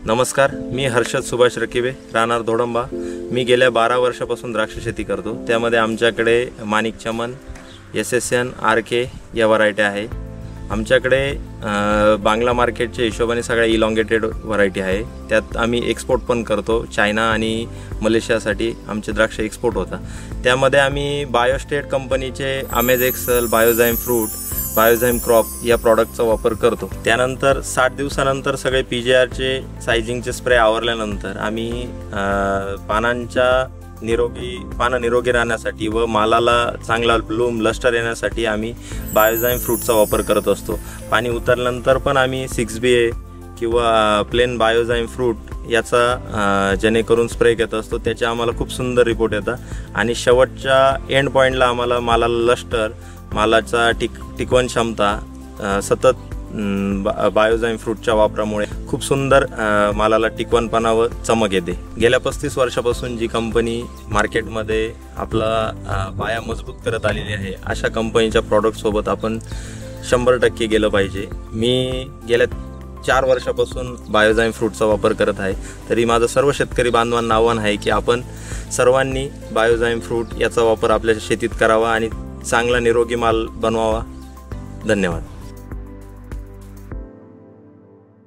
नमस्कार, मी हर्षद सुभाष रकिबे, राहणार धोडंबा। मी गेल्या 12 वर्षापासून द्राक्ष शेती करतो। त्यामध्ये आमच्याकडे माणिक चमन, SSN, RK या व्हरायटी आहे। आमच्याकडे बांगला मार्केटच्या हिशोबाने सगळ्या इलॉंगेटेड व्हरायटी आहे। त्यात आम्ही एक्सपोर्ट पण करतो। चायना आणि मलेशियासाठी आमचे द्राक्ष एक्सपोर्ट होता। त्यामध्ये आम्ही बायोस्टेट कंपनीचे अमेज एक्सल, बायोझाइम फ्रूट, बायोझाइम क्रॉप या प्रॉडक्टचा वापर करतो। त्यानंतर 60 दिवसानंतर सगळे PGRचे सायझिंगचे स्प्रे आवरल्यानंतर आम्ही पानं निरोगी राहण्यासाठी व मालाला चांगला ब्लूम लस्टर येण्यासाठी आम्ही बायोझाइम फ्रूटचा वापर करत असतो। पाणी उतरल्यानंतर पण आम्ही 6BA किंवा प्लेन बायोझाइम फ्रूट याचा जेणेकरून स्प्रे घेत असतो। त्याचे आम्हाला खूप सुंदर रिपोर्ट येतात आणि शेवटच्या एंड पॉईंटला आम्हाला मालाला लस्टर, मालाचा टिकवण क्षमता सतत बायोझाइम फ्रूटच्या वापरामुळे खूप सुंदर मालाला टिकवणपणा व चमक येते। गेल्या 35 वर्षापासून जी कंपनी मार्केटमध्ये आपला पाया मजबूत करत आलेली आहे, अशा कंपनीच्या प्रॉडक्टसोबत आपण 100% गेलं पाहिजे। मी गेल्या 4 वर्षापासून बायोझाइम फ्रूटचा वापर करत आहे। तरी माझं सर्व शेतकरी बांधवांना आव्हान आहे की आपण सर्वांनी बायोझाइम फ्रूट याचा वापर आपल्या शेतीत करावा आणि चांगला निरोगी माल बनवावा। धन्यवाद।